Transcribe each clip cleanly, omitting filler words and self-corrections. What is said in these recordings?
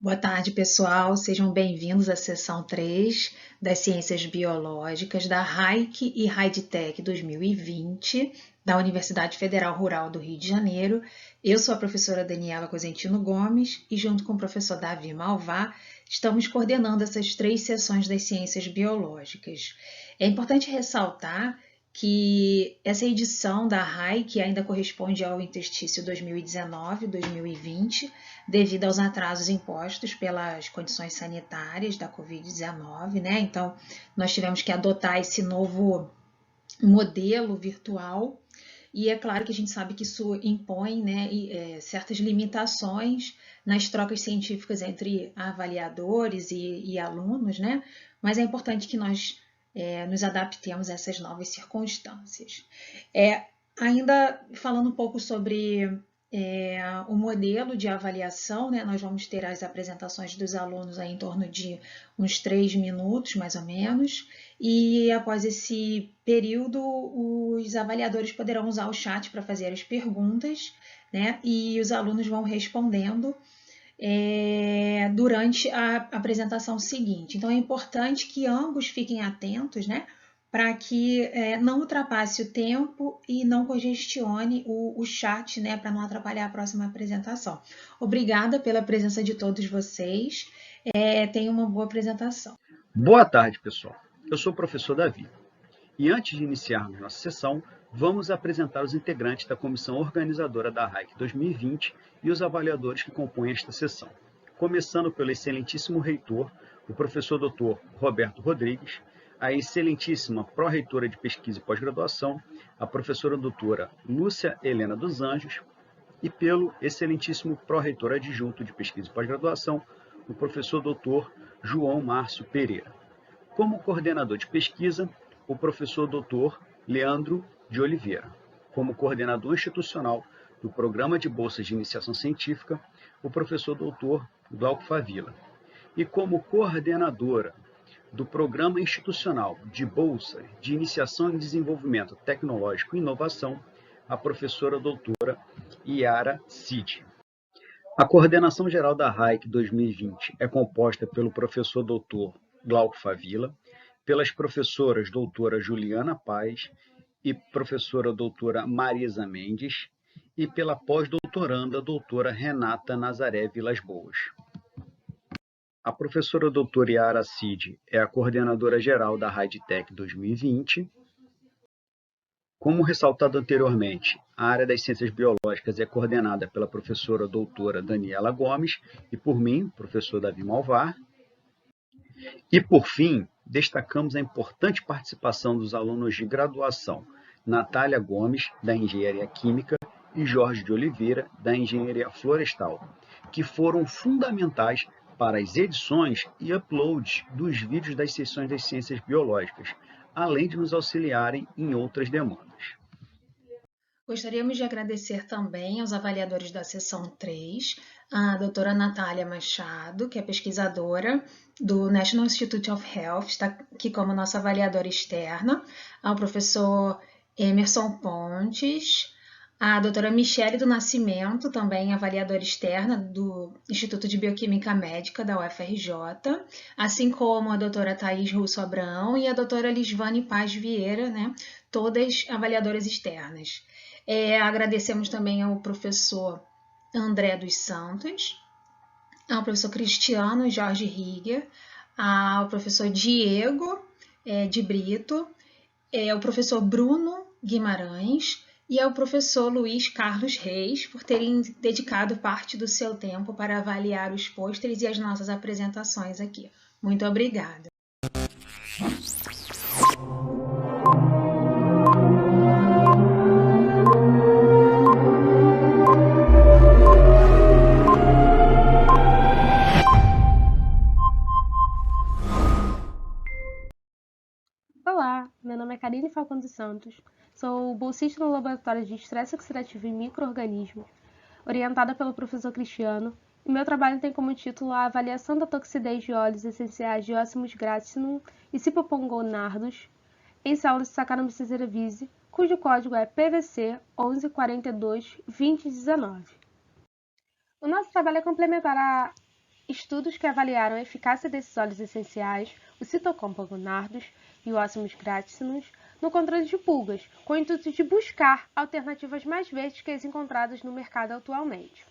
Boa tarde, pessoal. Sejam bem-vindos à sessão 3 das Ciências Biológicas da RAIC e RAIDTEC 2020, da Universidade Federal Rural do Rio de Janeiro. Eu sou a professora Daniela Cosentino Gomes e, junto com o professor Davi Malvá, estamos coordenando essas 3 sessões das Ciências Biológicas. É importante ressaltar que essa edição da RAIC ainda corresponde ao interstício 2019-2020, devido aos atrasos impostos pelas condições sanitárias da Covid-19, né? Então, nós tivemos que adotar esse novo modelo virtual e é claro que a gente sabe que isso impõe, né, certas limitações nas trocas científicas entre avaliadores e alunos, né? Mas é importante que nós nos adaptemos a essas novas circunstâncias. Ainda falando um pouco sobre o modelo de avaliação, né, nós vamos ter as apresentações dos alunos aí em torno de uns 3 minutos, mais ou menos, e após esse período, os avaliadores poderão usar o chat para fazer as perguntas, né, e os alunos vão respondendo durante a apresentação seguinte. Então, é importante que ambos fiquem atentos, né, para que não ultrapasse o tempo e não congestione o chat, né, para não atrapalhar a próxima apresentação. Obrigada pela presença de todos vocês. Tenham uma boa apresentação. Boa tarde, pessoal. Eu sou o professor Davi. E antes de iniciarmos nossa sessão, vamos apresentar os integrantes da comissão organizadora da RAIC 2020 e os avaliadores que compõem esta sessão. Começando pelo excelentíssimo reitor, o professor Dr. Roberto Rodrigues, a excelentíssima pró-reitora de pesquisa e pós-graduação, a professora doutora Lúcia Helena dos Anjos, e pelo excelentíssimo pró-reitor adjunto de pesquisa e pós-graduação, o professor Dr. João Márcio Pereira. Como coordenador de pesquisa, o professor Dr. Leandro de Oliveira. Como coordenador institucional do Programa de Bolsas de Iniciação Científica, o professor Dr. Glauco Favila. E como coordenadora do Programa Institucional de Bolsa de Iniciação em Desenvolvimento Tecnológico e Inovação, a professora doutora Yara Cid. A coordenação geral da RAIC 2020 é composta pelo professor Dr. Glauco Favila, pelas professoras doutora Juliana Paz e professora doutora Marisa Mendes, e pela pós-doutoranda doutora Renata Nazaré Vilas Boas. A professora doutora Yara Cid é a coordenadora geral da RAIDTEC 2020. Como ressaltado anteriormente, a área das ciências biológicas é coordenada pela professora doutora Daniela Gomes e por mim, professor Davi Malvar. E, por fim, destacamos a importante participação dos alunos de graduação Natália Gomes, da Engenharia Química, e Jorge de Oliveira, da Engenharia Florestal, que foram fundamentais para as edições e uploads dos vídeos das sessões das ciências biológicas, além de nos auxiliarem em outras demandas. Gostaríamos de agradecer também aos avaliadores da sessão 3, a doutora Natália Machado, que é pesquisadora do National Institute of Health, está aqui como nossa avaliadora externa, ao professor Emerson Pontes, a doutora Michele do Nascimento, também avaliadora externa do Instituto de Bioquímica Médica da UFRJ, assim como a doutora Thaís Russo Abraão e a doutora Lisvane Paz Vieira, né, todas avaliadoras externas. Agradecemos também ao professor André dos Santos, ao professor Cristiano Jorge Rieger, ao professor Diego de Brito, ao professor Bruno Guimarães e ao professor Luiz Carlos Reis por terem dedicado parte do seu tempo para avaliar os pôsteres e as nossas apresentações aqui. Muito obrigada. Olá, meu nome é Karine Falcão dos Santos, sou bolsista no Laboratório de Estresse Oxidativo em Micro-Organismos, orientada pelo professor Cristiano, e meu trabalho tem como título a avaliação da toxidez de óleos essenciais de Osmus gracinum e Cipopongonardus em células de Saccharomyces cerevisiae, cujo código é PVC 1142-2019. O nosso trabalho é complementar estudos que avaliaram a eficácia desses óleos essenciais, o Citocompos gonardus e o Osmus gracilis, no controle de pulgas, com o intuito de buscar alternativas mais verdes que as encontradas no mercado atualmente.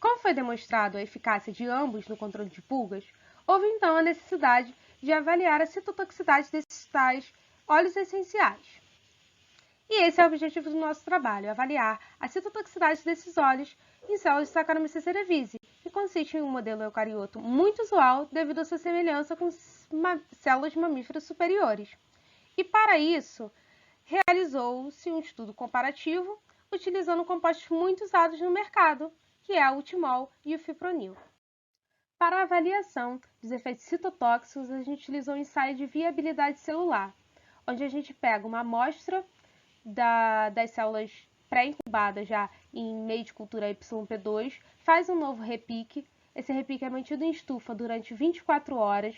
Como foi demonstrado a eficácia de ambos no controle de pulgas, houve então a necessidade de avaliar a citotoxicidade desses tais óleos essenciais. E esse é o objetivo do nosso trabalho, avaliar a citotoxicidade desses óleos em células de Saccharomyces cerevisiae, que consiste em um modelo eucarioto muito usual devido à sua semelhança com células de mamíferos superiores. E para isso, realizou-se um estudo comparativo utilizando compostos muito usados no mercado, que é o timol e o fipronil. Para a avaliação dos efeitos citotóxicos, a gente utilizou um ensaio de viabilidade celular, onde a gente pega uma amostra das células pré-incubadas já em meio de cultura YP2, faz um novo repique, esse repique é mantido em estufa durante 24 horas,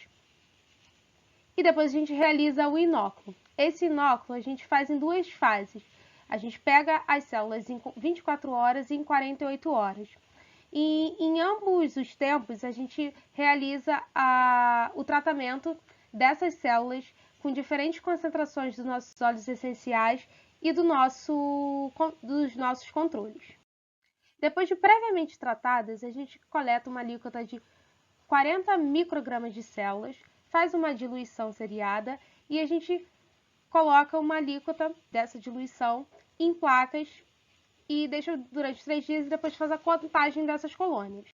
e depois a gente realiza o inóculo. Esse inóculo a gente faz em duas fases. A gente pega as células em 24 horas e em 48 horas. E em ambos os tempos a gente realiza o tratamento dessas células com diferentes concentrações dos nossos óleos essenciais e dos nossos controles. Depois de previamente tratadas, a gente coleta uma alíquota de 40 microgramas de células, faz uma diluição seriada e a gente coloca uma alíquota dessa diluição em placas e deixa durante 3 dias e depois faz a contagem dessas colônias.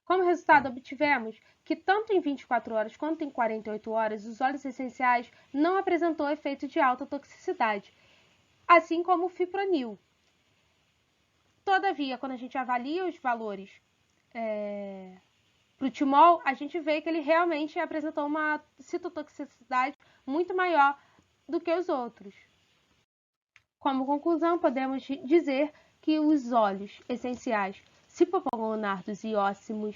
Como resultado, obtivemos que tanto em 24 horas quanto em 48 horas, os óleos essenciais não apresentou efeito de alta toxicidade, assim como o fipronil. Todavia, quando a gente avalia os valores para o timol, a gente vê que ele realmente apresentou uma citotoxicidade muito maior do que os outros. Como conclusão, podemos dizer que os óleos essenciais Citocompos gonardus e Osmus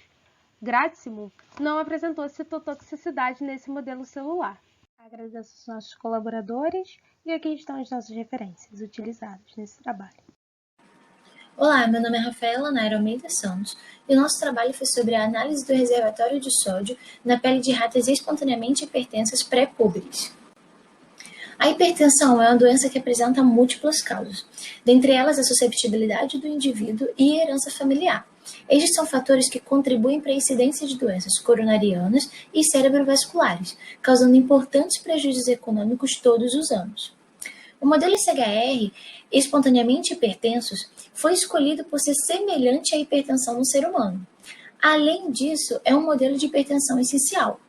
gracilis não apresentou citotoxicidade nesse modelo celular. Agradeço aos nossos colaboradores e aqui estão as nossas referências utilizadas nesse trabalho. Olá, meu nome é Rafaela Naira Almeida Santos e o nosso trabalho foi sobre a análise do reservatório de sódio na pele de ratas espontaneamente hipertensas pré-púberes. A hipertensão é uma doença que apresenta múltiplas causas, dentre elas a susceptibilidade do indivíduo e a herança familiar. Estes são fatores que contribuem para a incidência de doenças coronarianas e cerebrovasculares, causando importantes prejuízos econômicos todos os anos. O modelo SHR, espontaneamente hipertensos, foi escolhido por ser semelhante à hipertensão no ser humano. Além disso, é um modelo de hipertensão essencial.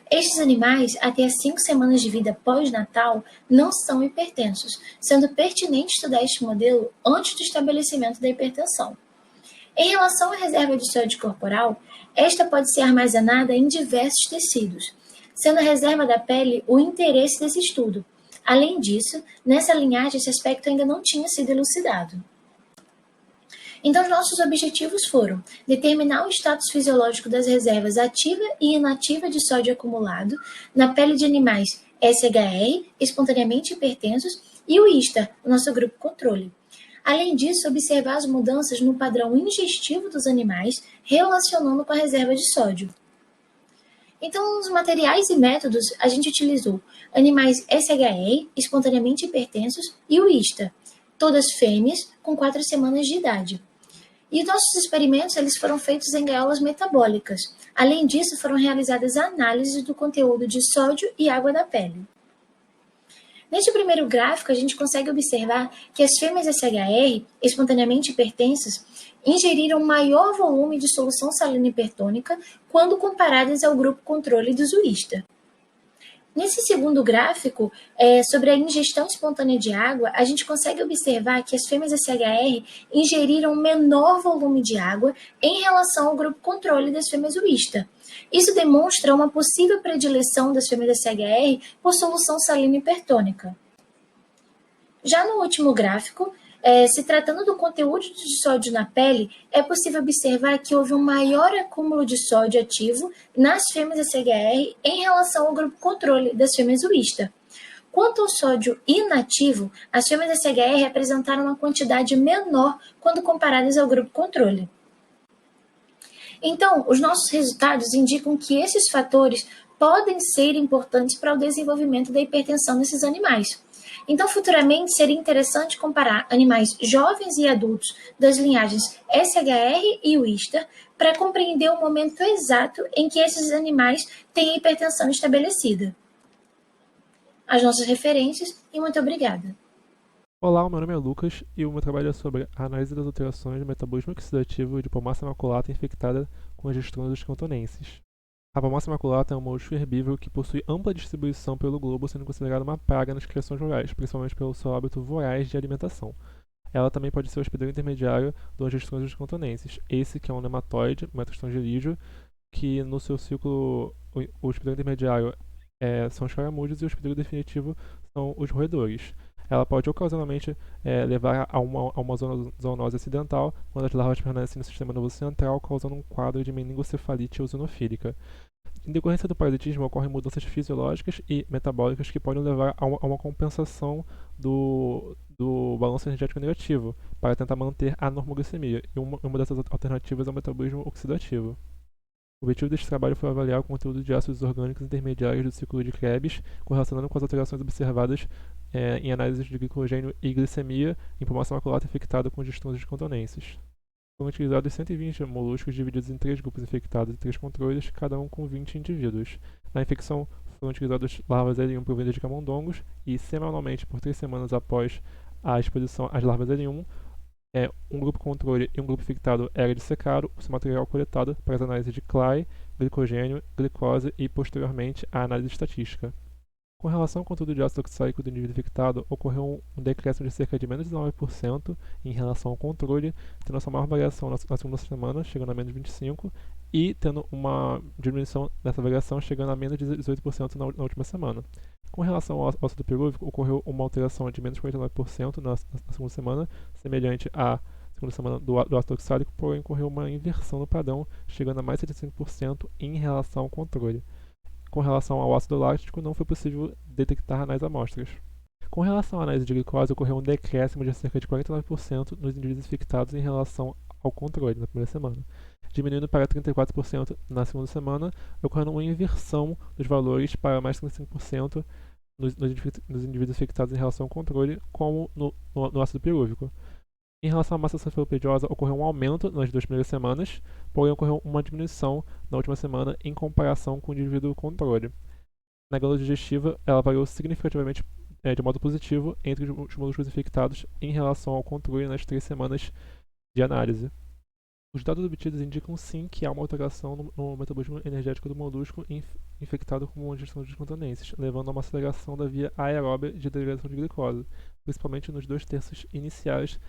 Estes animais, até as 5 semanas de vida pós-natal, não são hipertensos, sendo pertinente estudar este modelo antes do estabelecimento da hipertensão. Em relação à reserva de sódio corporal, esta pode ser armazenada em diversos tecidos, sendo a reserva da pele o interesse desse estudo. Além disso, nessa linhagem esse aspecto ainda não tinha sido elucidado. Então, nossos objetivos foram determinar o status fisiológico das reservas ativa e inativa de sódio acumulado na pele de animais SHR, espontaneamente hipertensos, e o ISTA, o nosso grupo controle. Além disso, observar as mudanças no padrão ingestivo dos animais relacionando com a reserva de sódio. Então, nos materiais e métodos, a gente utilizou animais SHR, espontaneamente hipertensos, e o ISTA, todas fêmeas com 4 semanas de idade. E os nossos experimentos eles foram feitos em gaiolas metabólicas. Além disso, foram realizadas análises do conteúdo de sódio e água da pele. Neste primeiro gráfico, a gente consegue observar que as fêmeas SHR, espontaneamente hipertensas, ingeriram maior volume de solução salina hipertônica quando comparadas ao grupo controle do ISTA. Nesse segundo gráfico, sobre a ingestão espontânea de água, a gente consegue observar que as fêmeas SHR ingeriram menor volume de água em relação ao grupo controle das fêmeas ISTA. Isso demonstra uma possível predileção das fêmeas SHR por solução salina hipertônica. Já no último gráfico, se tratando do conteúdo de sódio na pele, é possível observar que houve um maior acúmulo de sódio ativo nas fêmeas SHR em relação ao grupo controle das fêmeas ISTA. Quanto ao sódio inativo, as fêmeas SHR apresentaram uma quantidade menor quando comparadas ao grupo controle. Então, os nossos resultados indicam que esses fatores podem ser importantes para o desenvolvimento da hipertensão nesses animais. Então, futuramente, seria interessante comparar animais jovens e adultos das linhagens SHR e Wistar para compreender o momento exato em que esses animais têm a hipertensão estabelecida. As nossas referências e muito obrigada. Olá, o meu nome é Lucas e o meu trabalho é sobre a análise das alterações do metabolismo oxidativo de Pomassa maculata infectada com as estrônidos cantonenses. A Pomassa maculata é um molusco herbívoro que possui ampla distribuição pelo globo, sendo considerada uma praga nas criações rurais, principalmente pelo seu hábito voraz de alimentação. Ela também pode ser o hospedeiro intermediário dos angistrônidos cantonenses, esse que é um nematóide, Metastrongelídeo, que no seu ciclo o hospedeiro intermediário são os caramujos e o hospedeiro definitivo são os roedores. Ela pode ocasionalmente levar a uma zoonose acidental, quando as larvas permanecem no sistema nervoso central, causando um quadro de meningocefalite eosinofílica. Em decorrência do parasitismo, ocorrem mudanças fisiológicas e metabólicas que podem levar a uma compensação do balanço energético negativo, para tentar manter a normoglicemia, e uma dessas alternativas é o metabolismo oxidativo. O objetivo deste trabalho foi avaliar o conteúdo de ácidos orgânicos intermediários do ciclo de Krebs, correlacionando com as alterações observadas em análises de glicogênio e glicemia em pomassa maculata infectada com estrônidos cantonenses. Foram utilizados 120 moluscos divididos em 3 grupos infectados e 3 controles, cada um com 20 indivíduos. Na infecção, foram utilizadas larvas L1 provindas de camundongos e, semanalmente, por 3 semanas após a exposição às larvas L1, um grupo controle e um grupo infectado era dissecado, o seu material coletado para as análises de CLAI, glicogênio, glicose e, posteriormente, a análise estatística. Com relação ao conteúdo de ácido oxálico do indivíduo infectado, ocorreu um decréscimo de cerca de menos de 9% em relação ao controle, tendo a sua maior variação na segunda semana, chegando a menos 25%, e tendo uma diminuição dessa variação, chegando a menos de 18% na última semana. Com relação ao ácido pirúvico, ocorreu uma alteração de menos 49% na segunda semana, semelhante à segunda semana do ácido oxálico, porém ocorreu uma inversão no padrão, chegando a mais 75% em relação ao controle. Com relação ao ácido láctico, não foi possível detectar nas amostras. Com relação à análise de glicose, ocorreu um decréscimo de cerca de 49% nos indivíduos infectados em relação ao controle na primeira semana, diminuindo para 34% na segunda semana, ocorrendo uma inversão dos valores para mais 35% nos indivíduos infectados em relação ao controle, como no ácido pirúvico. Em relação à massa cefalopediosa, ocorreu um aumento nas 2 primeiras semanas, porém ocorreu uma diminuição na última semana em comparação com o indivíduo controle. Na glândula digestiva, ela variou significativamente de modo positivo entre os moluscos infectados em relação ao controle nas 3 semanas de análise. Os dados obtidos indicam sim que há uma alteração no metabolismo energético do molusco infectado com estrônidos cantonenses, levando a uma aceleração da via aeróbia de degradação de glicose, principalmente nos 2/3 iniciais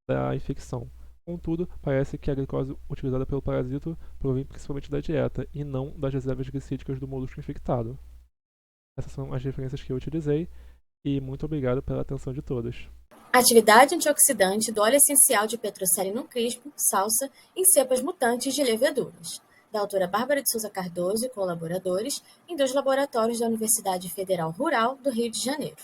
da infecção. Contudo, parece que a glicose utilizada pelo parasito provém principalmente da dieta e não das reservas glicídicas do molusco infectado. Essas são as referências que eu utilizei e muito obrigado pela atenção de todos. Atividade antioxidante do óleo essencial de Petroselinum crispo, salsa, em cepas mutantes de leveduras, da autora Bárbara de Souza Cardoso e colaboradores, em 2 laboratórios da Universidade Federal Rural do Rio de Janeiro.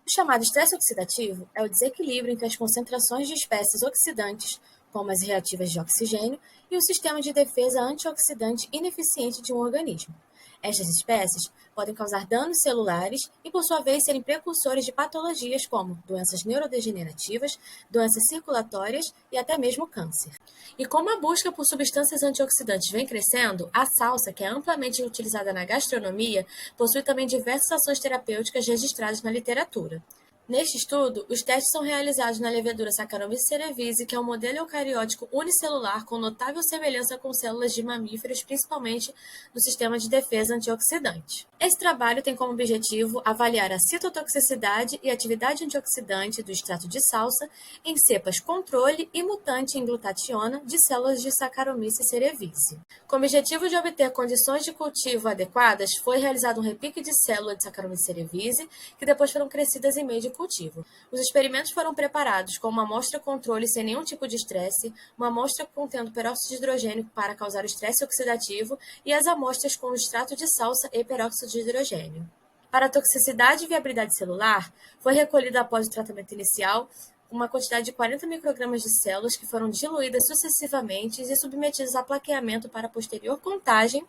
O chamado estresse oxidativo é o desequilíbrio entre as concentrações de espécies oxidantes, como as reativas de oxigênio, e o sistema de defesa antioxidante ineficiente de um organismo. Estas espécies podem causar danos celulares e, por sua vez, serem precursores de patologias como doenças neurodegenerativas, doenças circulatórias e até mesmo câncer. E como a busca por substâncias antioxidantes vem crescendo, a salsa, que é amplamente utilizada na gastronomia, possui também diversas ações terapêuticas registradas na literatura. Neste estudo, os testes são realizados na levedura Saccharomyces cerevisiae, que é um modelo eucariótico unicelular com notável semelhança com células de mamíferos, principalmente do sistema de defesa antioxidante. Esse trabalho tem como objetivo avaliar a citotoxicidade e atividade antioxidante do extrato de salsa em cepas controle e mutante em glutationa de células de Saccharomyces cerevisiae. Com o objetivo de obter condições de cultivo adequadas, foi realizado um repique de célula de Saccharomyces cerevisiae, que depois foram crescidas em meio de cultivo. Os experimentos foram preparados com uma amostra controle sem nenhum tipo de estresse, uma amostra contendo peróxido de hidrogênio para causar o estresse oxidativo e as amostras com extrato de salsa e peróxido de hidrogênio. Para a toxicidade e viabilidade celular, foi recolhida após o tratamento inicial uma quantidade de 40 microgramas de células que foram diluídas sucessivamente e submetidas a plaqueamento para posterior contagem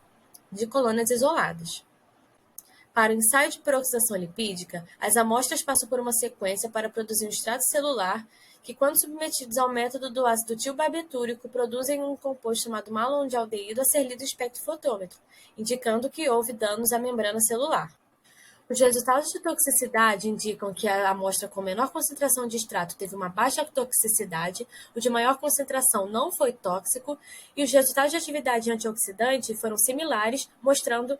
de colônias isoladas. Para o ensaio de peroxidação lipídica, as amostras passam por uma sequência para produzir um extrato celular que, quando submetidos ao método do ácido tilbarbitúrico, produzem um composto chamado malondialdeído a ser lido em espectrofotômetro, indicando que houve danos à membrana celular. Os resultados de toxicidade indicam que a amostra com menor concentração de extrato teve uma baixa toxicidade, o de maior concentração não foi tóxico, e os resultados de atividade antioxidante foram similares, mostrando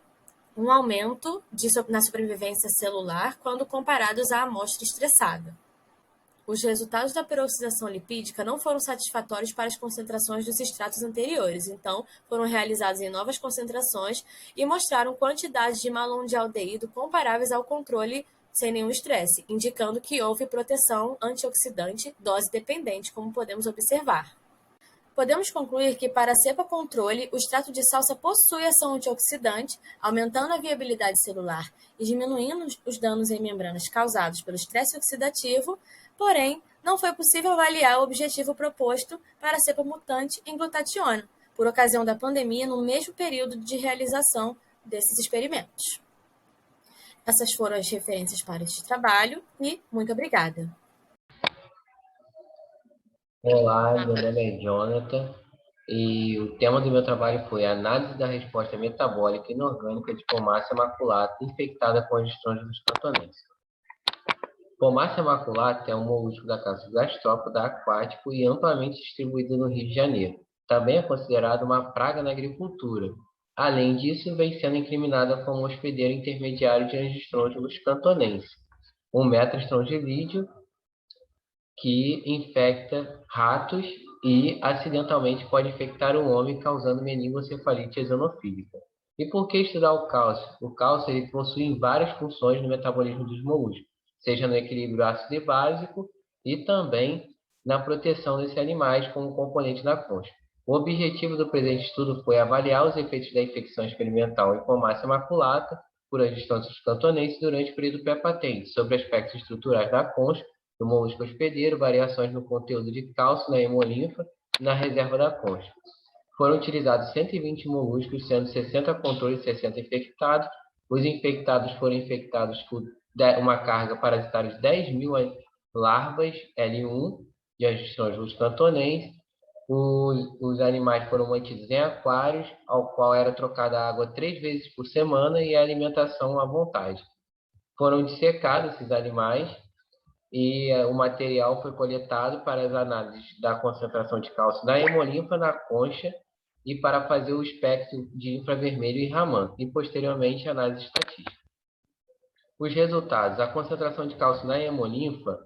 um aumento na sobrevivência celular quando comparados à amostra estressada. Os resultados da peroxidação lipídica não foram satisfatórios para as concentrações dos extratos anteriores, então foram realizados em novas concentrações e mostraram quantidades de malondialdeído comparáveis ao controle sem nenhum estresse, indicando que houve proteção antioxidante dose dependente, como podemos observar. Podemos concluir que, para a cepa controle, o extrato de salsa possui ação antioxidante, aumentando a viabilidade celular e diminuindo os danos em membranas causados pelo estresse oxidativo, porém, não foi possível avaliar o objetivo proposto para a cepa mutante em glutationa, por ocasião da pandemia no mesmo período de realização desses experimentos. Essas foram as referências para este trabalho e muito obrigada. Olá, meu nome é Jonathan e o tema do meu trabalho foi a análise da resposta metabólica inorgânica de Pomácia maculata infectada com Angistrongylus cantonensis. Pomácia maculata é um molusco da classe Gastrópoda aquático e amplamente distribuído no Rio de Janeiro. Também é considerado uma praga na agricultura. Além disso, vem sendo incriminada como hospedeiro intermediário de Angistrongylus cantonensis, um metastrongilídeo que infecta ratos e acidentalmente pode infectar o homem, causando meningocefalite eosinofílica. E por que estudar o cálcio? O cálcio ele possui várias funções no metabolismo dos moluscos, seja no equilíbrio ácido e básico e também na proteção desses animais como componente da concha. O objetivo do presente estudo foi avaliar os efeitos da infecção experimental em Pomácia maculata por Angistrongylus cantonensis durante o período pré-patente, sobre aspectos estruturais da concha do molusco hospedeiro, variações no conteúdo de cálcio na hemolinfa e na reserva da concha. Foram utilizados 120 moluscos, sendo 60 controles e 60 infectados. Os infectados foram infectados por uma carga parasitária de 10.000 larvas L1 de Angistrongylus cantonensis. Os animais foram mantidos em aquários, ao qual era trocada a água 3 vezes por semana e a alimentação à vontade. Foram dissecados esses animais e o material foi coletado para as análises da concentração de cálcio na hemolinfa, na concha, e para fazer o espectro de infravermelho e Raman, e posteriormente análise estatística. Os resultados: a concentração de cálcio na hemolinfa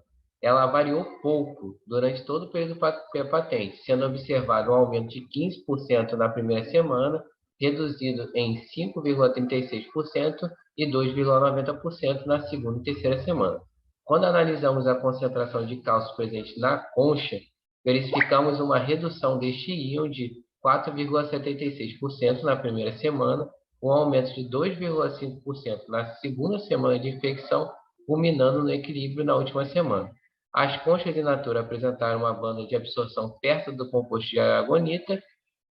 ela variou pouco durante todo o período pré-patente, sendo observado um aumento de 15% na primeira semana, reduzido em 5,36% e 2,90% na segunda e terceira semana. Quando analisamos a concentração de cálcio presente na concha, verificamos uma redução deste íon de 4,76% na primeira semana, um aumento de 2,5% na segunda semana de infecção, culminando no equilíbrio na última semana. As conchas in natura apresentaram uma banda de absorção perto do composto de aragonita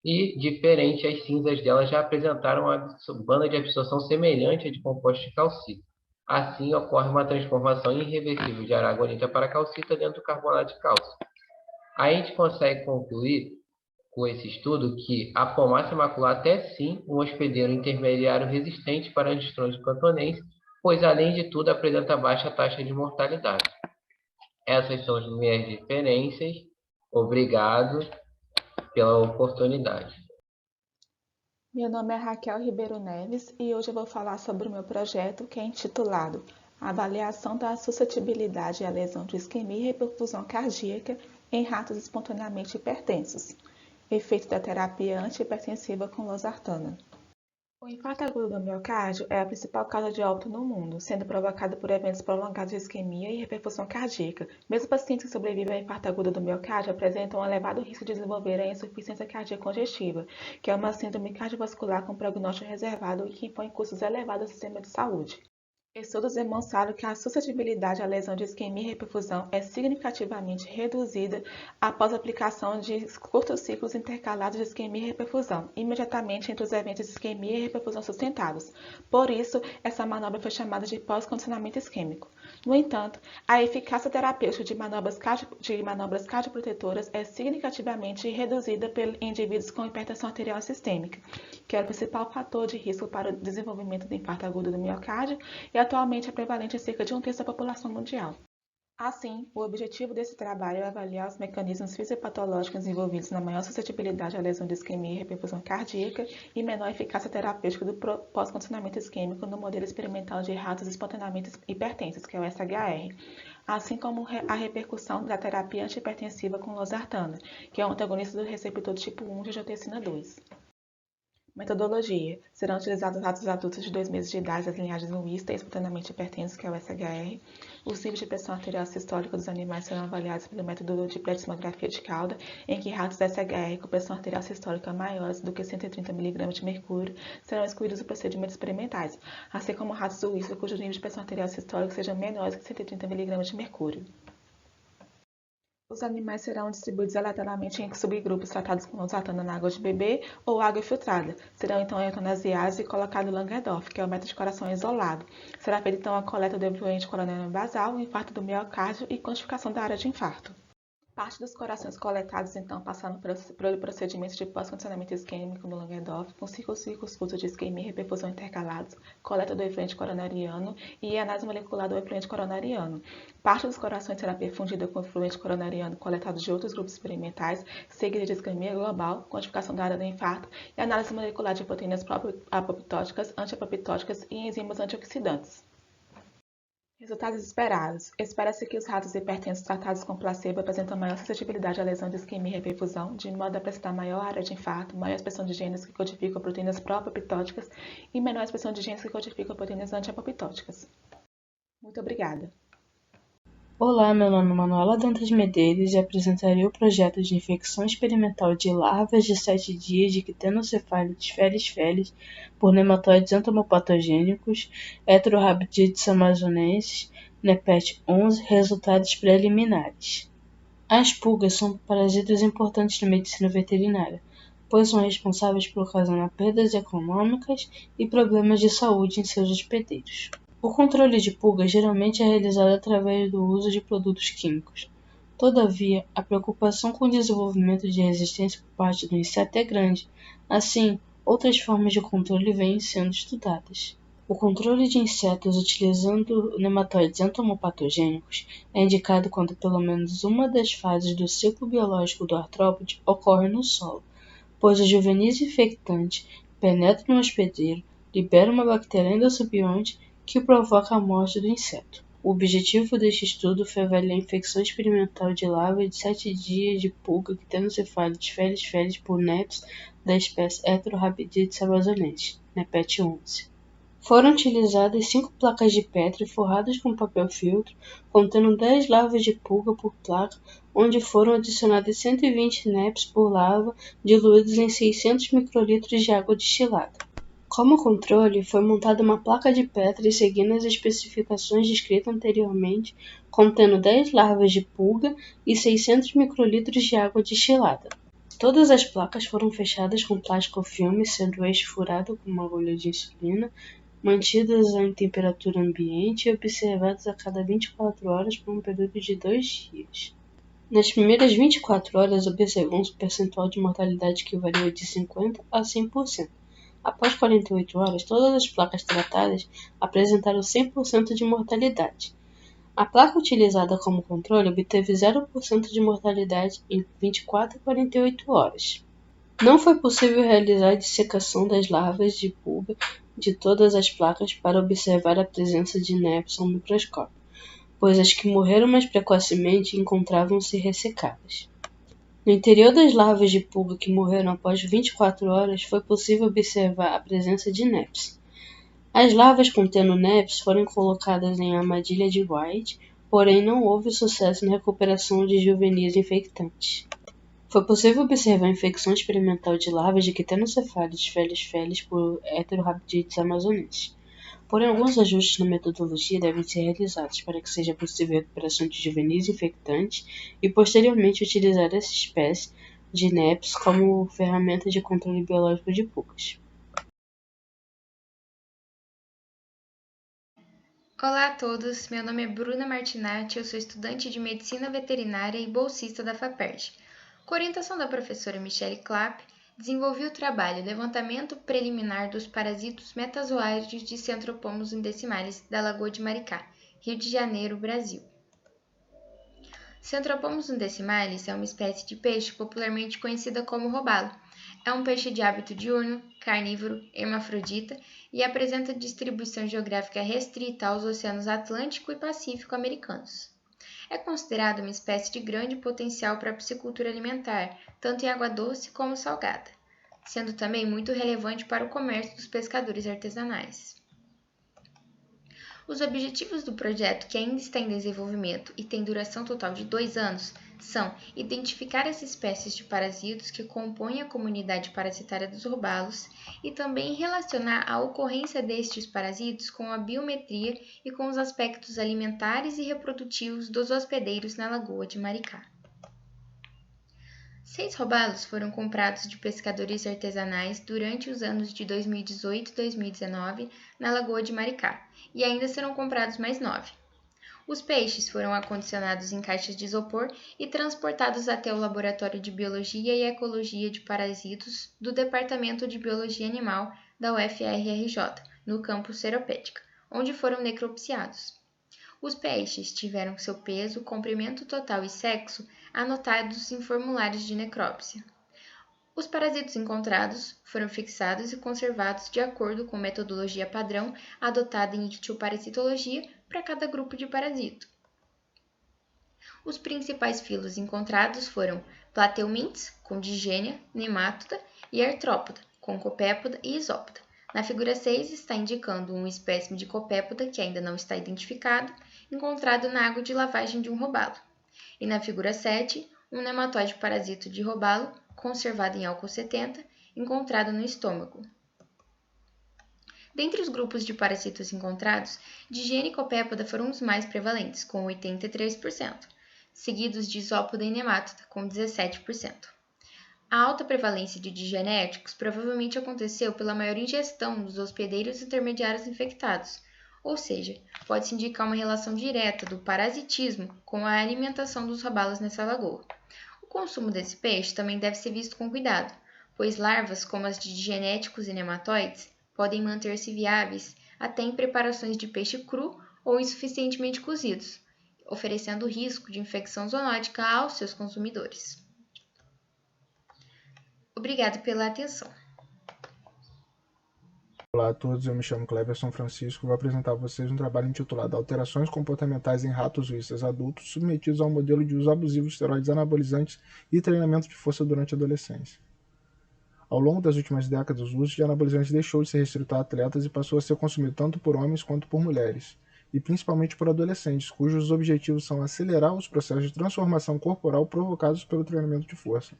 e, diferente, as cinzas delas já apresentaram uma banda de absorção semelhante à de composto de calcita. Assim, ocorre uma transformação irreversível de aragonita para calcita dentro do carbonato de cálcio. A gente consegue concluir com esse estudo que a Pomácia maculata é sim um hospedeiro intermediário resistente para Angistrongylus cantonensis, pois além de tudo apresenta baixa taxa de mortalidade. Essas são as minhas referências. Obrigado pela oportunidade. Meu nome é Raquel Ribeiro Neves e hoje eu vou falar sobre o meu projeto que é intitulado Avaliação da suscetibilidade à lesão de isquemia e reperfusão cardíaca em ratos espontaneamente hipertensos. Efeito da terapia antihipertensiva com losartana. O infarto agudo do miocárdio é a principal causa de óbito no mundo, sendo provocado por eventos prolongados de isquemia e reperfusão cardíaca. Mesmo pacientes que sobrevivem ao infarto agudo do miocárdio apresentam um elevado risco de desenvolver a insuficiência cardíaca congestiva, que é uma síndrome cardiovascular com prognóstico reservado e que impõe custos elevados ao sistema de saúde. Estudos demonstraram que a suscetibilidade à lesão de isquemia e reperfusão é significativamente reduzida após a aplicação de curtos ciclos intercalados de isquemia e reperfusão, imediatamente entre os eventos de isquemia e reperfusão sustentados. Por isso, essa manobra foi chamada de pós-condicionamento isquêmico. No entanto, a eficácia terapêutica de manobras cardioprotetoras é significativamente reduzida em indivíduos com hipertensão arterial sistêmica, que é o principal fator de risco para o desenvolvimento do infarto agudo do miocárdio e atualmente é prevalente em cerca de 1/3 da população mundial. Assim, o objetivo desse trabalho é avaliar os mecanismos fisiopatológicos envolvidos na maior suscetibilidade à lesão de isquemia e reperfusão cardíaca e menor eficácia terapêutica do pós-condicionamento isquêmico no modelo experimental de ratos espontaneamente hipertensos, que é o SHR, assim como a repercussão da terapia antihipertensiva com losartana, que é um antagonista do receptor tipo 1 de angiotensina 2. Metodologia. Serão utilizados ratos adultos de 2 meses de idade das linhagens Wista e espontaneamente hipertensos, que é o SHR. Os níveis de pressão arterial sistólica dos animais serão avaliados pelo método de pletismografia de cauda, em que ratos SHR com pressão arterial sistólica maiores do que 130 mg de mercúrio serão excluídos do procedimento experimentais, assim como ratos Wista cujos níveis de pressão arterial sistólica sejam menores que 130 mg de mercúrio. Os animais serão distribuídos aleatoriamente em subgrupos tratados com losartana na água de bebê ou água filtrada. Serão então eutanasiados e colocado Langerhans, que é o método de coração isolado. Será feita então a coleta do efluente coronariano basal, o infarto do miocárdio e quantificação da área de infarto. Parte dos corações coletados, então, passaram pelo procedimento de pós-condicionamento isquêmico no Langerhans, com ciclos curtos de isquemia e reperfusão intercalados, coleta do efluente coronariano e análise molecular do efluente coronariano. Parte dos corações será perfundida com efluente coronariano coletado de outros grupos experimentais, seguida de isquemia global, quantificação da área do infarto e análise molecular de proteínas apoptóticas, antiapoptóticas e enzimas antioxidantes. Resultados esperados. Espera-se que os ratos hipertensos tratados com placebo apresentam maior suscetibilidade à lesão de isquemia e reperfusão, de modo a apresentar maior área de infarto, maior expressão de genes que codificam proteínas pró-apoptóticas e menor expressão de genes que codificam proteínas anti-apoptóticas. Muito obrigada. Olá, meu nome é Manuela Dantas Medeiros e apresentarei o projeto de infecção experimental de larvas de 7 dias de quitenocephalides felis por nematóides entomopatogênicos Heterorhabdites amazonensis, NEPET 11, resultados preliminares. As pulgas são parasitas importantes na medicina veterinária, pois são responsáveis por ocasionar perdas econômicas e problemas de saúde em seus hospedeiros. O controle de pulgas geralmente é realizado através do uso de produtos químicos. Todavia, a preocupação com o desenvolvimento de resistência por parte do inseto é grande. Assim, outras formas de controle vêm sendo estudadas. O controle de insetos utilizando nematóides entomopatogênicos é indicado quando pelo menos uma das fases do ciclo biológico do artrópode ocorre no solo, pois o juvenis infectante penetra no hospedeiro, libera uma bactéria endosibionte que provoca a morte do inseto. O objetivo deste estudo foi avaliar a infecção experimental de larva de 7 dias de pulga quitenocephalides felis por NEPs da espécie Heterorhabdites amazonensis, NEPET 11. Foram utilizadas 5 placas de Petri forradas com papel filtro, contendo 10 larvas de pulga por placa, onde foram adicionadas 120 NEPs por larva, diluídos em 600 microlitros de água destilada. Como controle, foi montada uma placa de Petri seguindo as especificações descritas anteriormente, contendo 10 larvas de pulga e 600 microlitros de água destilada. Todas as placas foram fechadas com plástico filme, sendo o eixo furado com uma agulha de insulina, mantidas em temperatura ambiente e observadas a cada 24 horas por um período de 2 dias. Nas primeiras 24 horas, observou-se um percentual de mortalidade que varia de 50% a 100%. Após 48 horas, todas as placas tratadas apresentaram 100% de mortalidade. A placa utilizada como controle obteve 0% de mortalidade em 24 a 48 horas. Não foi possível realizar a dissecação das larvas de pulga de todas as placas para observar a presença de NEPs ao microscópio, pois as que morreram mais precocemente encontravam-se ressecadas. No interior das larvas de pulga que morreram após 24 horas, foi possível observar a presença de NEPs. As larvas contendo NEPs foram colocadas em armadilha de White, porém não houve sucesso na recuperação de juvenis infectantes. Foi possível observar a infecção experimental de larvas de quitenocephalides felis por Heterorhabdites amazonensis. Porém, alguns ajustes na metodologia devem ser realizados para que seja possível a recuperação de juvenis infectantes e, posteriormente, utilizar essa espécie de NEPs como ferramenta de controle biológico de pulgas. Olá a todos, meu nome é Bruna Martinatti, eu sou estudante de Medicina Veterinária e bolsista da FAPERJ. Com orientação da professora Michele Clapp, desenvolvi o trabalho Levantamento Preliminar dos Parasitos Metazoários de Centropomus undecimalis da Lagoa de Maricá, Rio de Janeiro, Brasil. Centropomus undecimalis é uma espécie de peixe popularmente conhecida como robalo. É um peixe de hábito diurno, carnívoro, hermafrodita e apresenta distribuição geográfica restrita aos oceanos Atlântico e Pacífico americanos. É considerado uma espécie de grande potencial para a piscicultura alimentar, tanto em água doce como salgada, sendo também muito relevante para o comércio dos pescadores artesanais. Os objetivos do projeto, que ainda está em desenvolvimento e tem duração total de 2 anos, são identificar as espécies de parasitos que compõem a comunidade parasitária dos robalos e também relacionar a ocorrência destes parasitos com a biometria e com os aspectos alimentares e reprodutivos dos hospedeiros na Lagoa de Maricá. 6 robalos foram comprados de pescadores artesanais durante os anos de 2018 e 2019 na Lagoa de Maricá, e ainda serão comprados mais 9. Os peixes foram acondicionados em caixas de isopor e transportados até o Laboratório de Biologia e Ecologia de Parasitos do Departamento de Biologia Animal da UFRJ, no campus Seropédica, onde foram necropsiados. Os peixes tiveram seu peso, comprimento total e sexo anotados em formulários de necrópsia. Os parasitos encontrados foram fixados e conservados de acordo com metodologia padrão adotada em ictioparasitologia para cada grupo de parasito. Os principais filos encontrados foram Plateumintes, com digênia, nemátoda, e Artrópoda, com copépoda e isópoda. Na figura 6 está indicando um espécime de copépoda que ainda não está identificado, encontrado na água de lavagem de um robalo. E na figura 7, um nematóide parasito de robalo, conservado em álcool 70, encontrado no estômago. Dentre os grupos de parasitos encontrados, digênia e copépoda foram os mais prevalentes, com 83%, seguidos de isópoda e nemátoda, com 17%. A alta prevalência de digenéticos provavelmente aconteceu pela maior ingestão dos hospedeiros intermediários infectados, ou seja, pode-se indicar uma relação direta do parasitismo com a alimentação dos robalos nessa lagoa. O consumo desse peixe também deve ser visto com cuidado, pois larvas como as de digenéticos e nematóides podem manter-se viáveis até em preparações de peixe cru ou insuficientemente cozidos, oferecendo risco de infecção zoonótica aos seus consumidores. Obrigado pela atenção. Olá a todos, eu me chamo Cleverson Francisco e vou apresentar a vocês um trabalho intitulado Alterações comportamentais em ratos suíços adultos submetidos ao modelo de uso abusivo de esteroides anabolizantes e treinamento de força durante a adolescência. Ao longo das últimas décadas, o uso de anabolizantes deixou de ser restrito a atletas e passou a ser consumido tanto por homens quanto por mulheres, e principalmente por adolescentes, cujos objetivos são acelerar os processos de transformação corporal provocados pelo treinamento de força.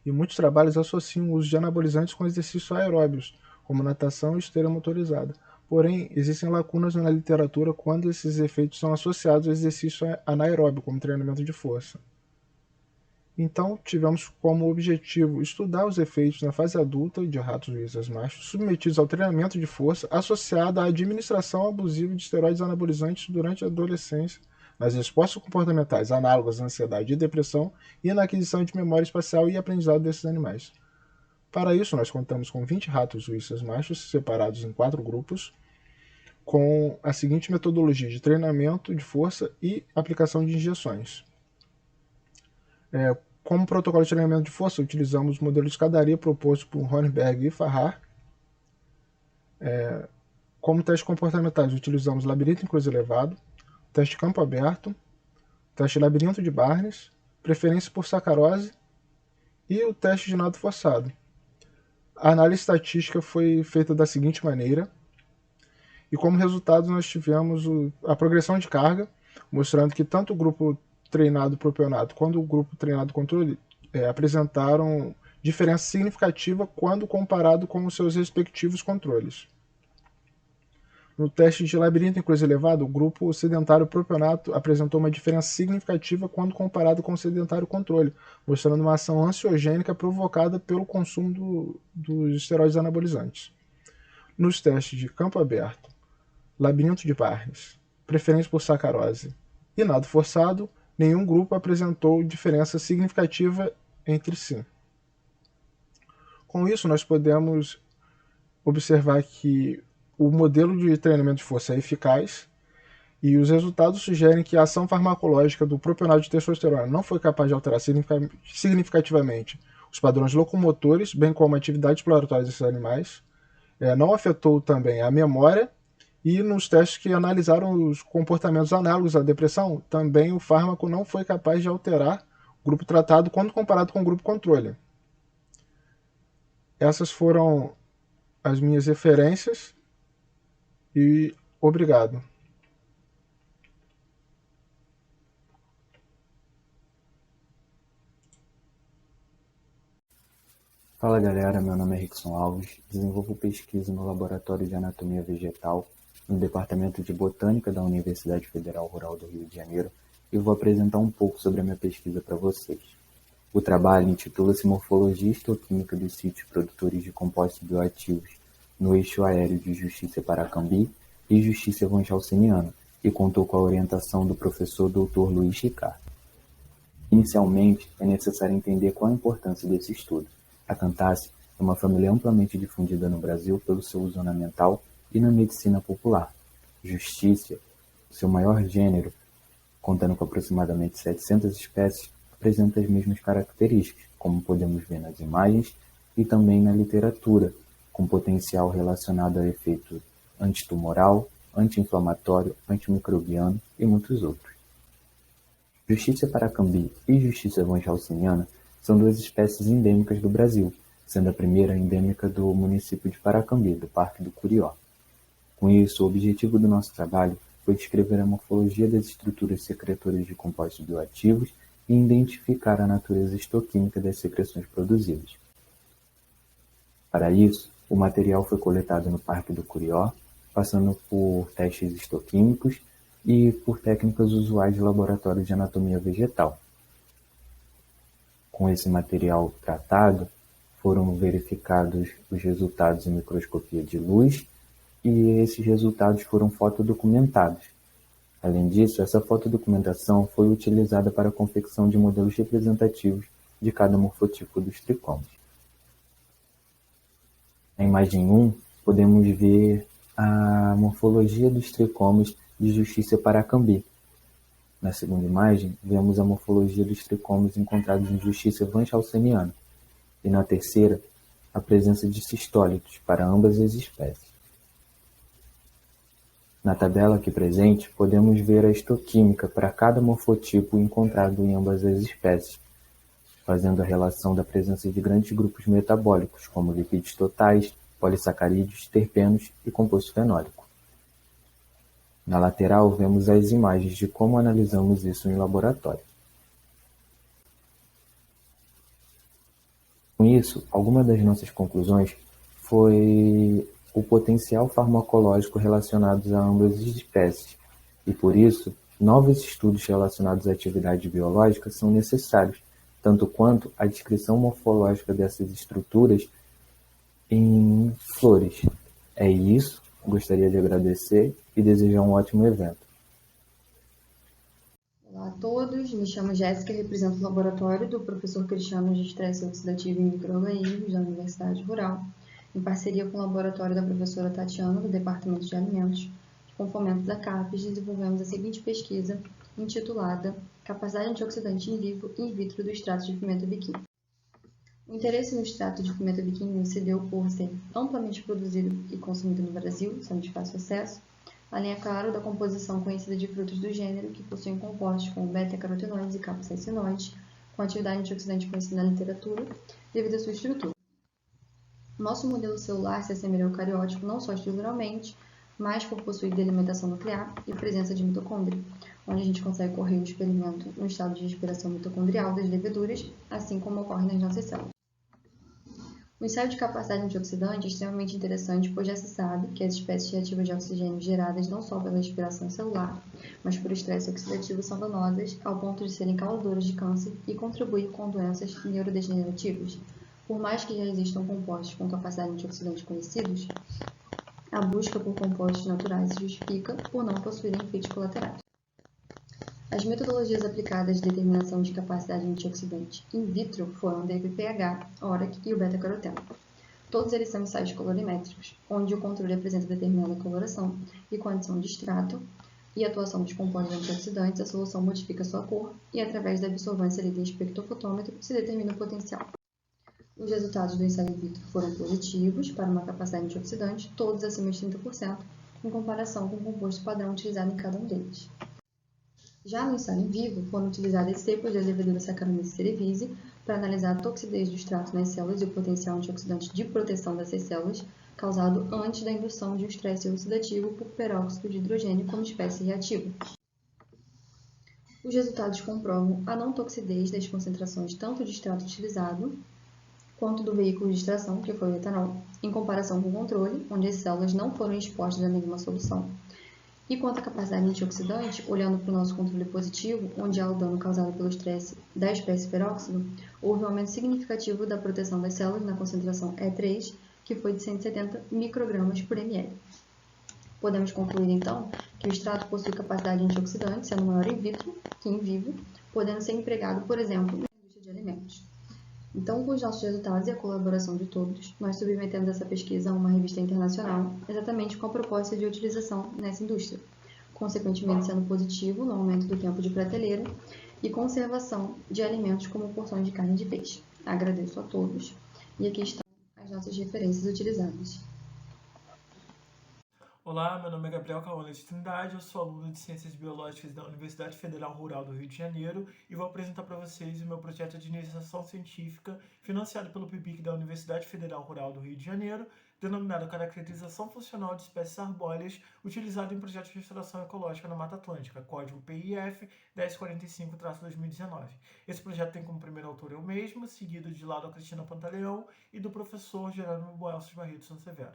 E muitos trabalhos associam o uso de anabolizantes com exercícios aeróbios, como natação e esteira motorizada. Porém, existem lacunas na literatura quando esses efeitos são associados ao exercício anaeróbio, como treinamento de força. Então, tivemos como objetivo estudar os efeitos na fase adulta de ratos suíços machos submetidos ao treinamento de força associado à administração abusiva de esteroides anabolizantes durante a adolescência, nas respostas comportamentais análogas à ansiedade e depressão e na aquisição de memória espacial e aprendizado desses animais. Para isso, nós contamos com 20 ratos suíços machos separados em 4 grupos, com a seguinte metodologia de treinamento de força e aplicação de injeções. Como protocolo de treinamento de força, utilizamos o modelo de escadaria proposto por Hornberg e Farrar. Como testes comportamentais, utilizamos labirinto em cruze elevado, teste campo aberto, teste labirinto de Barnes, preferência por sacarose e o teste de nado forçado. A análise estatística foi feita da seguinte maneira, e como resultado nós tivemos a progressão de carga, mostrando que tanto o grupo treinado propionato quanto o grupo treinado controle apresentaram diferença significativa quando comparado com os seus respectivos controles. No teste de labirinto em cruz elevado, o grupo sedentário propionato apresentou uma diferença significativa quando comparado com o sedentário controle, mostrando uma ação ansiogênica provocada pelo consumo dos esteroides anabolizantes. Nos testes de campo aberto, labirinto de Barnes, preferência por sacarose e nado forçado, nenhum grupo apresentou diferença significativa entre si. Com isso, nós podemos observar que o modelo de treinamento de força é eficaz e os resultados sugerem que a ação farmacológica do propionato de testosterona não foi capaz de alterar significativamente os padrões locomotores, bem como a atividade exploratória desses animais, não afetou também a memória, e nos testes que analisaram os comportamentos análogos à depressão, também o fármaco não foi capaz de alterar o grupo tratado quando comparado com o grupo controle. Essas foram as minhas referências e obrigado. Fala galera, meu nome é Rickson Alves, desenvolvo pesquisa no Laboratório de Anatomia Vegetal no Departamento de Botânica da Universidade Federal Rural do Rio de Janeiro e vou apresentar um pouco sobre a minha pesquisa para vocês. O trabalho intitula-se Morfologia e Histoquímica dos sítios produtores de compostos bioativos no eixo aéreo de Justiça-Paracambi e Justiça-Evangelciniana e contou com a orientação do professor Dr. Luiz Ricardo. Inicialmente, é necessário entender qual a importância desse estudo. A Acanthaceae é uma família amplamente difundida no Brasil pelo seu uso ornamental e na medicina popular. Justiça, seu maior gênero, contando com aproximadamente 700 espécies, apresenta as mesmas características, como podemos ver nas imagens e também na literatura, com potencial relacionado a efeito antitumoral, anti-inflamatório, antimicrobiano e muitos outros. Justiça-Paracambi e Justiça-Evangelciniana são duas espécies endêmicas do Brasil, sendo a primeira endêmica do município de Paracambi, do Parque do Curió. Com isso, o objetivo do nosso trabalho foi descrever a morfologia das estruturas secretoras de compostos bioativos e identificar a natureza histoquímica das secreções produzidas. Para isso, o material foi coletado no Parque do Curió, passando por testes histoquímicos e por técnicas usuais de laboratório de anatomia vegetal. Com esse material tratado, foram verificados os resultados em microscopia de luz e esses resultados foram fotodocumentados. Além disso, essa fotodocumentação foi utilizada para a confecção de modelos representativos de cada morfotipo dos tricômios. Na imagem 1, podemos ver a morfologia dos tricômios de Justiça-Paracambi. Na segunda imagem, vemos a morfologia dos tricômios encontrados em Justiça-Evangelciniana. E na terceira, a presença de cistólitos para ambas as espécies. Na tabela aqui presente, podemos ver a histoquímica para cada morfotipo encontrado em ambas as espécies, fazendo a relação da presença de grandes grupos metabólicos, como lipídios totais, polissacarídeos, terpenos e composto fenólico. Na lateral, vemos as imagens de como analisamos isso em laboratório. Com isso, alguma das nossas conclusões foi o potencial farmacológico relacionado a ambas as espécies, e por isso, novos estudos relacionados à atividade biológica são necessários, tanto quanto a descrição morfológica dessas estruturas em flores. É isso, gostaria de agradecer e desejar um ótimo evento. Olá a todos, me chamo Jéssica e represento o laboratório do professor Cristiano de Estresse Oxidativo em Micro-Organismos da Universidade Rural, em parceria com o laboratório da professora Tatiana, do Departamento de Alimentos, com fomentos da CAPES, desenvolvemos a seguinte pesquisa, intitulada Capacidade Antioxidante in vivo e in vitro do extrato de pimenta biquim. O interesse no extrato de pimenta biquim se deu por ser amplamente produzido e consumido no Brasil, sendo de fácil acesso, além, é claro, da composição conhecida de frutos do gênero, que possuem compostos como beta-carotenoides e capsaicinoides, com atividade antioxidante conhecida na literatura, devido à sua estrutura. Nosso modelo celular se assemelha ao eucariótico não só estruturalmente, mas por possuir delimitação nuclear e presença de mitocôndria, onde a gente consegue correr o experimento no estado de respiração mitocondrial das leveduras, assim como ocorre nas nossas células. O ensaio de capacidade antioxidante é extremamente interessante, pois já se sabe que as espécies reativas de oxigênio geradas não só pela respiração celular, mas por estresse oxidativo são danosas ao ponto de serem causadoras de câncer e contribuir com doenças neurodegenerativas. Por mais que já existam compostos com capacidade antioxidante conhecidos, a busca por compostos naturais se justifica por não possuírem efeitos colaterais. As metodologias aplicadas de determinação de capacidade antioxidante in vitro foram o DPPH, ORAC e o beta-caroteno. Todos eles são ensaios colorimétricos, onde o controle apresenta determinada coloração e condição de extrato e atuação dos compostos antioxidantes, a solução modifica sua cor e, através da absorvância em espectrofotômetro, se determina o potencial. Os resultados do ensaio in vitro foram positivos para uma capacidade antioxidante, todos acima de 30%, em comparação com o composto padrão utilizado em cada um deles. Já no ensaio em vivo, foram utilizadas cepas da levedura Saccharomyces cerevisiae para analisar a toxidez do extrato nas células e o potencial antioxidante de proteção dessas células, causado antes da indução de um estresse oxidativo por peróxido de hidrogênio como espécie reativa. Os resultados comprovam a não toxidez das concentrações tanto de extrato utilizado quanto do veículo de extração, que foi o etanol, em comparação com o controle, onde as células não foram expostas a nenhuma solução. E quanto à capacidade antioxidante, olhando para o nosso controle positivo, onde há o dano causado pelo estresse da espécie peróxido, houve um aumento significativo da proteção das células na concentração E3, que foi de 170 microgramas por ml. Podemos concluir, então, que o extrato possui capacidade antioxidante, sendo maior in vitro que in vivo, podendo ser empregado, por exemplo, na indústria de alimentos. Então, com os nossos resultados e a colaboração de todos, nós submetemos essa pesquisa a uma revista internacional, exatamente com a proposta de utilização nessa indústria, consequentemente sendo positivo no aumento do tempo de prateleira e conservação de alimentos como porções de carne e de peixe. Agradeço a todos e aqui estão as nossas referências utilizadas. Olá, meu nome é Gabriel Cauã de Trindade, eu sou aluno de Ciências Biológicas da Universidade Federal Rural do Rio de Janeiro e vou apresentar para vocês o meu projeto de iniciação científica financiado pelo PIBIC da Universidade Federal Rural do Rio de Janeiro, denominado Caracterização Funcional de Espécies Arbóreas, utilizado em projetos de restauração ecológica na Mata Atlântica, código PIF 1045-2019. Esse projeto tem como primeiro autor eu mesmo, seguido de lado a Cristina Pantaleão e do professor Jerônimo Boelsos Barreto Sansevero.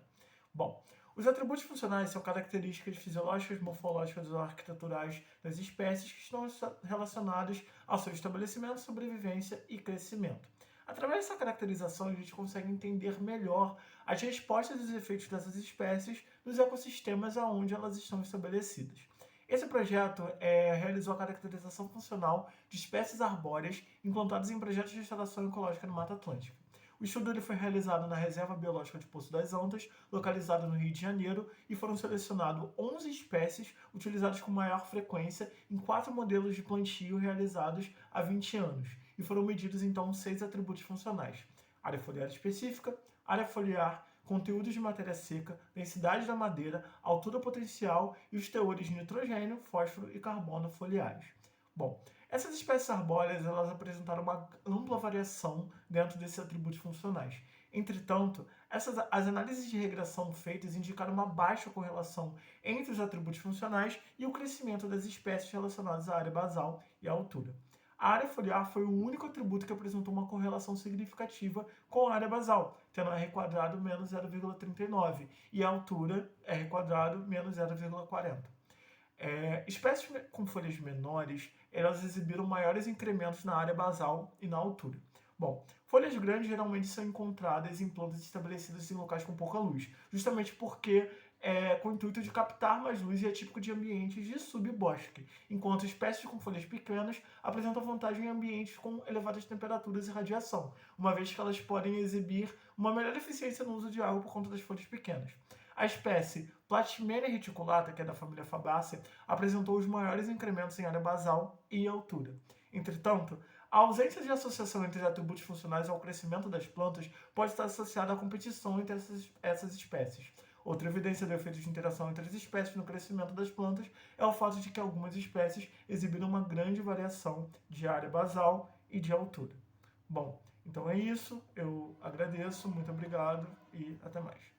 Bom, os atributos funcionais são características fisiológicas, morfológicas ou arquiteturais das espécies que estão relacionadas ao seu estabelecimento, sobrevivência e crescimento. Através dessa caracterização, a gente consegue entender melhor as respostas dos efeitos dessas espécies nos ecossistemas onde elas estão estabelecidas. Esse projeto realizou a caracterização funcional de espécies arbóreas implantadas em projetos de restauração ecológica no Mata Atlântica. O estudo foi realizado na Reserva Biológica de Poço das Antas, localizada no Rio de Janeiro, e foram selecionadas 11 espécies utilizadas com maior frequência em 4 modelos de plantio realizados há 20 anos, e foram medidos então 6 atributos funcionais: área foliar específica, área foliar, conteúdos de matéria seca, densidade da madeira, altura potencial e os teores de nitrogênio, fósforo e carbono foliares. Bom, essas espécies arbóreas elas apresentaram uma ampla variação dentro desses atributos funcionais. Entretanto, as análises de regressão feitas indicaram uma baixa correlação entre os atributos funcionais e o crescimento das espécies relacionadas à área basal e à altura. A área foliar foi o único atributo que apresentou uma correlação significativa com a área basal, tendo R quadrado menos 0,39 e a altura R quadrado menos 0,40. Espécies com folhas menores, elas exibiram maiores incrementos na área basal e na altura. Bom, folhas grandes geralmente são encontradas em plantas estabelecidas em locais com pouca luz, justamente porque com o intuito de captar mais luz e é típico de ambientes de subbosque, enquanto espécies com folhas pequenas apresentam vantagem em ambientes com elevadas temperaturas e radiação, uma vez que elas podem exibir uma melhor eficiência no uso de água por conta das folhas pequenas. A espécie Platymeria reticulata, que é da família Fabaceae, apresentou os maiores incrementos em área basal e altura. Entretanto, a ausência de associação entre atributos funcionais ao crescimento das plantas pode estar associada à competição entre essas espécies. Outra evidência do efeito de interação entre as espécies no crescimento das plantas é o fato de que algumas espécies exibiram uma grande variação de área basal e de altura. Bom, então é isso, eu agradeço, muito obrigado e até mais.